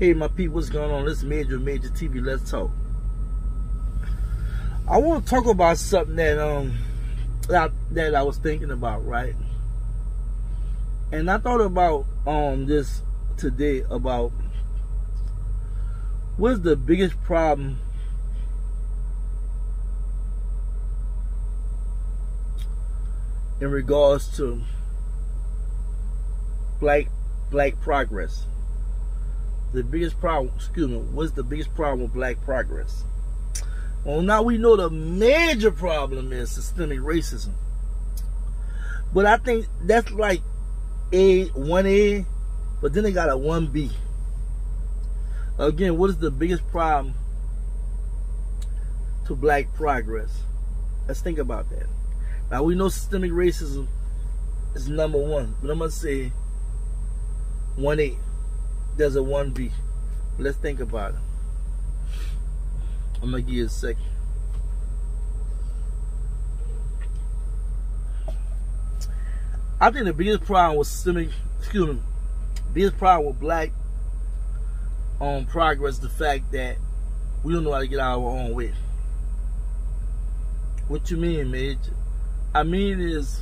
Hey, my people, what's going on? This is Major TV. Let's talk. I want to talk about something that I was thinking about, right? And I thought about this today about what's the biggest problem in regards to black progress. The biggest problem, what's the biggest problem with black progress? Well, now we know the major problem is systemic racism. But I think that's like 1A, but then they got a 1B. Again, what is the biggest problem to black progress? Let's think about that. Now we know systemic racism is number 1, but I'm going to say 1A. There's a 1B. Let's think about it. I'm going to give you a second. I think the biggest problem with biggest problem with black progress is the fact that we don't know how to get out of our own way. What you mean, Major? I mean there's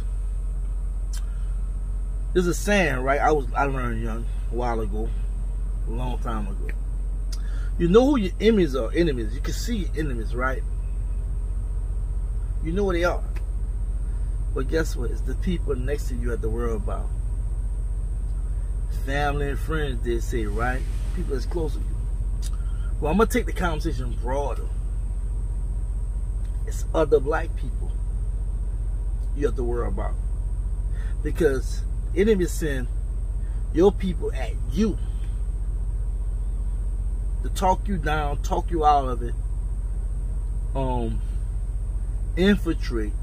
a saying, right? I learned young a while ago, a long time ago. You know who your enemies are. You can see your enemies, right? You know who they are. But guess what? It's the people next to you you have to worry about. Family and friends, they say, right? People that's close to you. Well, I'm going to take the conversation broader. It's other black people you have to worry about. Because enemies send your people at you to talk you down, talk you out of it, infiltrate,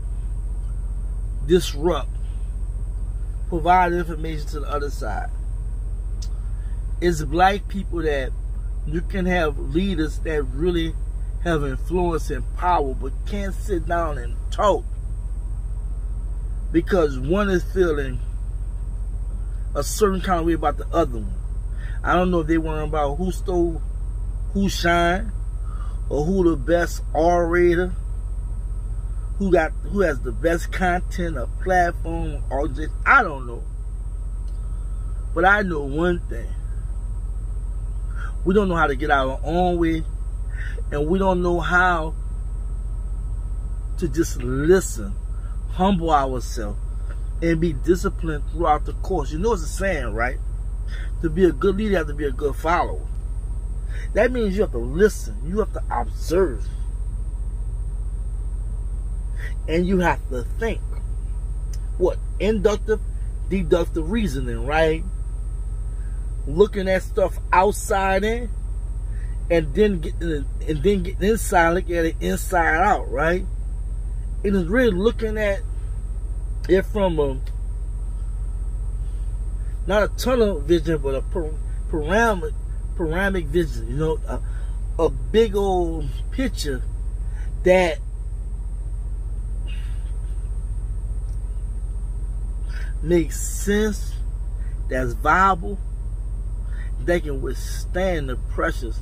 disrupt, provide information to the other side. It's black people that you can have leaders that really have influence and power, but can't sit down and talk because one is feeling a certain kind of way about the other one. I don't know if they worry about who stole, who shine, or who the best orator, who has the best content, a platform, or just, I don't know. But I know one thing. We don't know how to get out of our own way, and we don't know how to just listen, humble ourselves, and be disciplined throughout the course. You know it's a saying, right? To be a good leader, you have to be a good follower. That means you have to listen. You have to observe. And you have to think. What? Inductive, deductive reasoning, right? Looking at stuff outside in, and then getting inside, look at it inside out, right? It is really looking at it from a, not a tunnel vision, but a panoramic vision, you know, a big old picture that makes sense, that's viable, that can withstand the pressures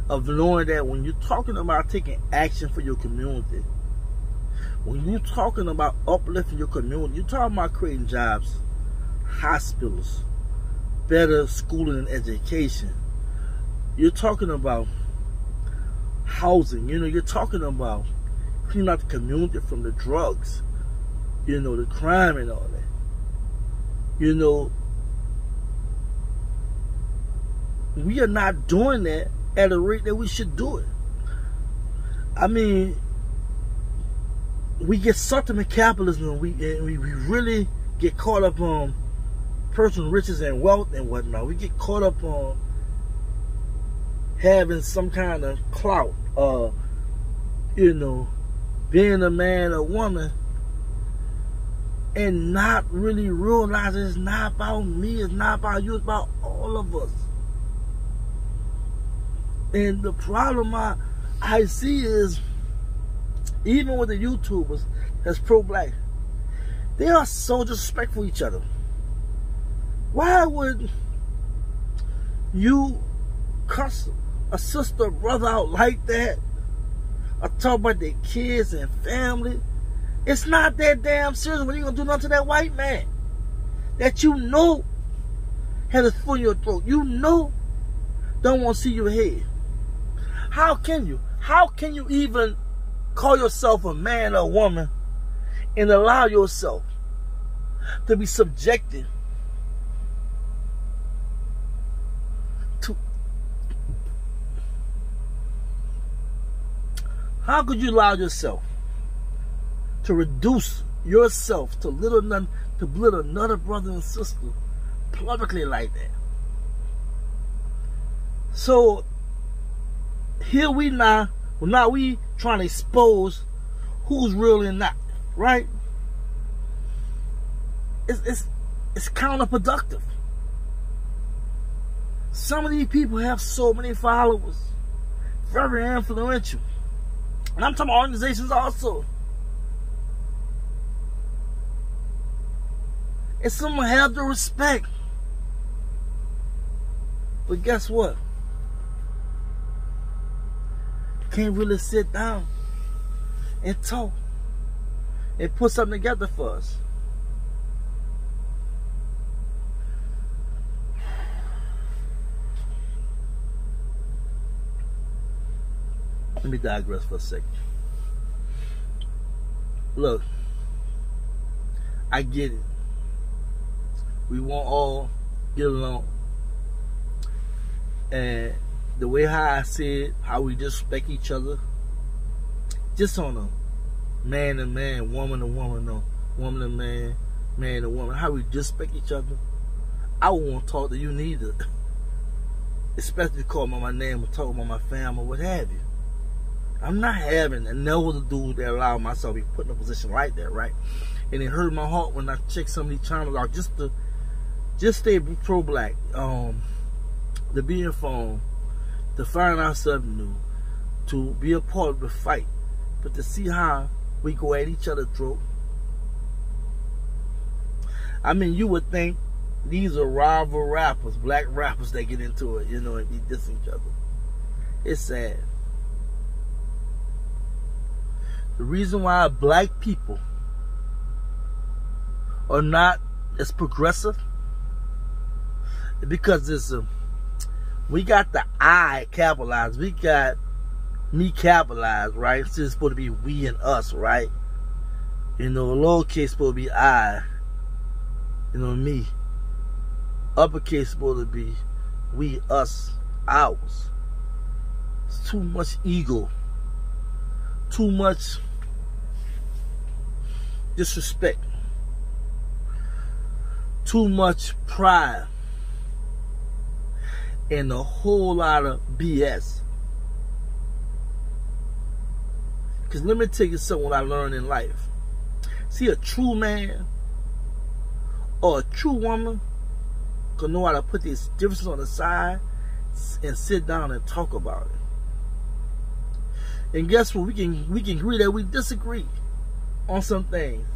of knowing that when you're talking about taking action for your community, when you're talking about uplifting your community, you're talking about creating jobs, hospitals, better schooling and education. You're talking about housing. You know, you're talking about cleaning out the community from the drugs, you know, the crime and all that. You know, we are not doing that at a rate that we should do it. I mean, we get sucked into capitalism, and we really get caught up on personal riches and wealth and whatnot. We get caught up on having some kind of clout, you know, being a man or woman, and not really realizing it's not about me, it's not about you, it's about all of us. And the problem I see is, even with the YouTubers that's pro-black, they are so disrespectful to each other. Why would you cuss a sister or brother out like that, or talk about their kids and family, it's not that damn serious when you gonna do nothing to that white man that you know has a foot in your throat. You know don't want to see your head. How can you? How can you even call yourself a man or a woman and allow yourself to be subjected to? How could you allow yourself to reduce yourself to belittle another brother and sister publicly like that? So here we now we trying to expose who's real and not, right? It's counterproductive. Some of these people have so many followers, very influential, and I'm talking about organizations also. And some have the respect, but guess what? Can't really sit down and talk and put something together for us. Let me digress for a second. Look, I get it. We won't all get along. And the way how I said, how we respect each other, just on a man to man, woman to woman, no, woman to man, man to woman, how we respect each other, I won't talk to you neither. Especially call me my name or talk about my family or what have you. I'm not having and never the dude that allow myself to be put in a position like that, right? And it hurt my heart when I checked some of these channels out just stay pro-black, to be informed, to find out something new, to be a part of the fight, but to see how we go at each other's throat. I mean, you would think these are rival rappers, black rappers that get into it, you know, and be dissing each other. It's sad. The reason why black people are not as progressive is because it's we got the I capitalized. We got me capitalized, right? It's supposed to be we and us, right? You know, lowercase supposed to be I. You know, me. Uppercase supposed to be we, us, ours. It's too much ego. Too much disrespect. Too much pride. And a whole lot of BS. Because let me tell you something what I learned in life. See, a true man or a true woman can know how to put these differences on the side and sit down and talk about it. And guess what? We can agree that we disagree on some things.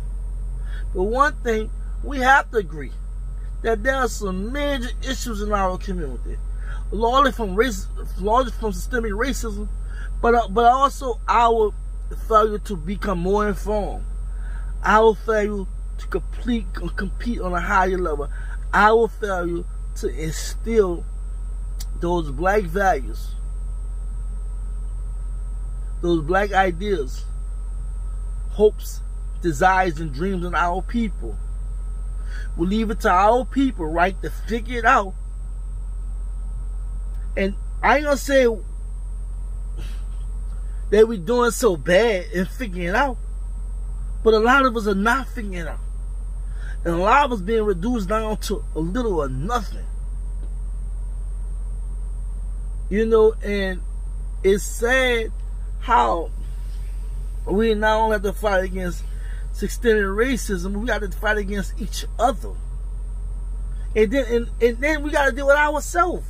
But one thing, we have to agree that there are some major issues in our community. Largely from systemic racism, but also our failure to become more informed, our failure to compete on a higher level, our failure to instill those black values, those black ideas, hopes, desires, and dreams in our people. We leave it to our people, right, to figure it out. And I ain't gonna say that we're doing so bad in figuring it out, but a lot of us are not figuring it out. And a lot of us being reduced down to a little or nothing. You know, and it's sad how we not only have to fight against systemic racism, we got to fight against each other. And then we got to deal with ourselves.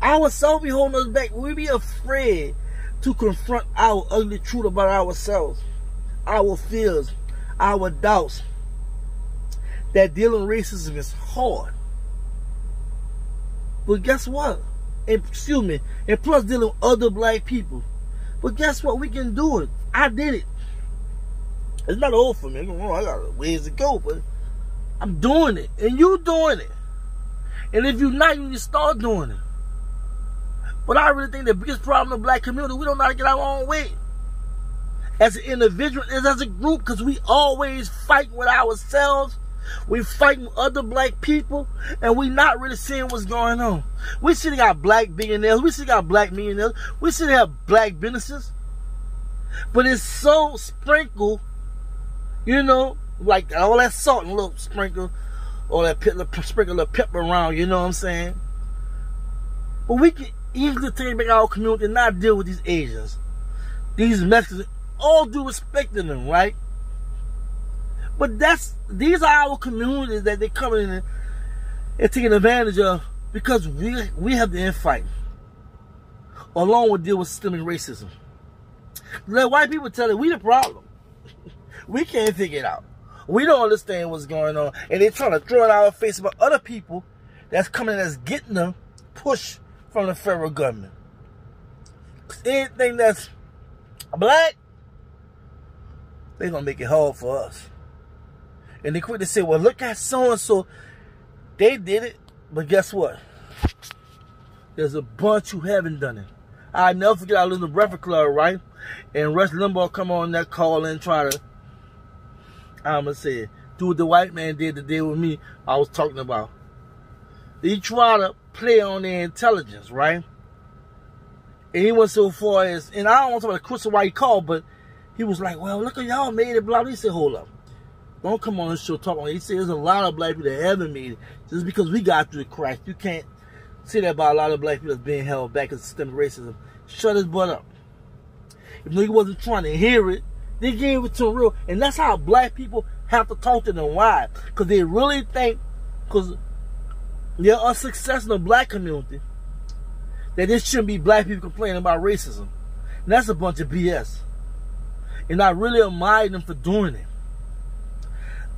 Ourselves be holding us back. We be afraid to confront our ugly truth about ourselves, our fears, our doubts. That dealing with racism is hard. But guess what? And, excuse me. And plus dealing with other black people. But guess what? We can do it. I did it. It's not over for me. I got ways to go, but I'm doing it. And you doing it. And if you're not, you need to start doing it. But I really think the biggest problem in the black community, we don't know how to get our own way. As an individual, as a group, because we always fight with ourselves. We fighting with other black people, and we not really seeing what's going on. We still got black billionaires. We still got black millionaires. We still have black businesses. But it's so sprinkled, you know, like all that salt and a little sprinkle, or that sprinkle of pepper around, you know what I'm saying? But we can easily take back our community and not deal with these Asians, these Mexicans, all due respect to them, right? But these are our communities that they're coming in and taking advantage of because we have the infight, along with deal with systemic racism. Let white people tell it we the problem. We can't figure it out. We don't understand what's going on, and they're trying to throw it in our face about other people that's coming that's getting them pushed from the federal government. Anything that's black, they're gonna make it hard for us. And they quick to say, well, look at so-and-so. They did it. But guess what? There's a bunch who haven't done it. I never forget I was in the Breakfast Club, right? And Rush Limbaugh come on that call and try to, I'm going to say it, do what the white man did to deal with me I was talking about. He tried to play on their intelligence, right? And he went so far as, and I don't want to talk about the Christian why he called, but he was like, well, look at y'all made it, blah. He said, hold up. Don't come on this show talking. He said there's a lot of black people that haven't made it just because we got through the crack. You can't say that about a lot of black people that's being held back because of systemic racism. Shut his butt up. Even though he wasn't trying to hear it, they gave it to him real. And that's how black people have to talk to them. Why? Because they really think, because they're a success in the black community, that there shouldn't be black people complaining about racism. And that's a bunch of BS. And I really admire them for doing it.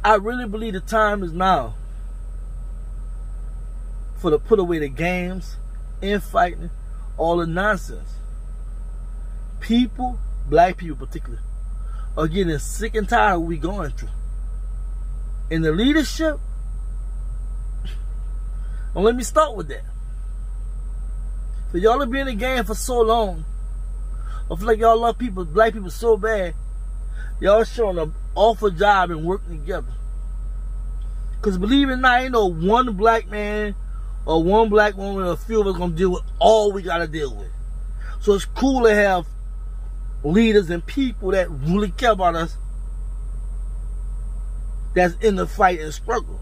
I really believe the time is now for to put away the games, infighting, all the nonsense. People, black people particularly, are getting sick and tired of what we're going through. And the leadership, well, let me start with that. For y'all to be in the game for so long, I feel like y'all love people, black people so bad, y'all showing an awful job and working together. Because believe it or not, ain't no one black man or one black woman or a few of us gonna deal with all we gotta deal with. So it's cool to have leaders and people that really care about us that's in the fight and struggle.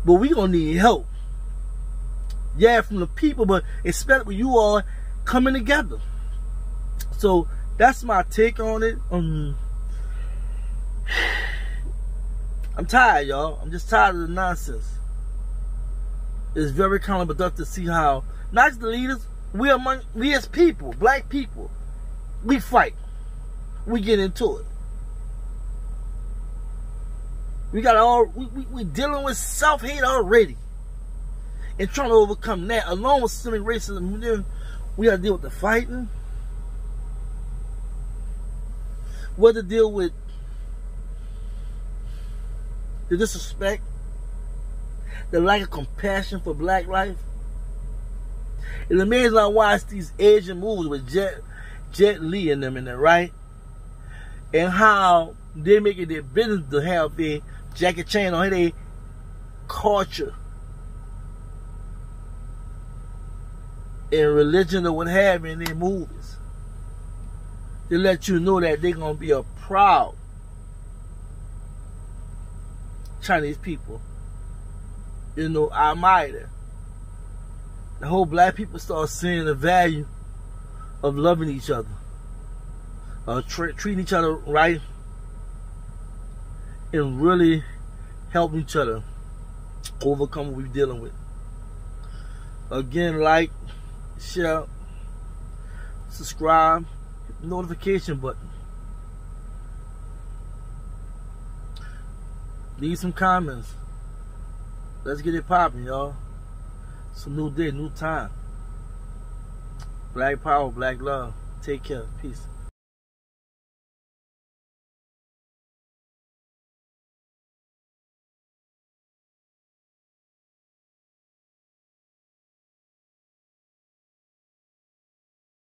But we gonna need help. Yeah, from the people, but especially you all coming together. So that's my take on it. I'm tired, y'all. I'm just tired of the nonsense. It's very counterproductive to see how, not just the leaders, we as people, black people, we fight. We get into it. We dealing with self-hate already. And trying to overcome that, along with systemic racism, then we gotta deal with the fighting. We have to deal with the disrespect, the lack of compassion for black life. It's amazing I watch these Asian movies with Jet Li in them in there, right? And how they make it their business to have their Jackie Chan on their culture and religion or what have you in their movies. They let you know that they're going to be a proud Chinese people. You know, I admire that. The whole black people start seeing the value of loving each other, treating each other right, and really helping each other overcome what we're dealing with. Again, like, share, subscribe, hit the notification button. Leave some comments. Let's get it popping, y'all. It's a new day, new time. Black power, black love. Take care. Peace.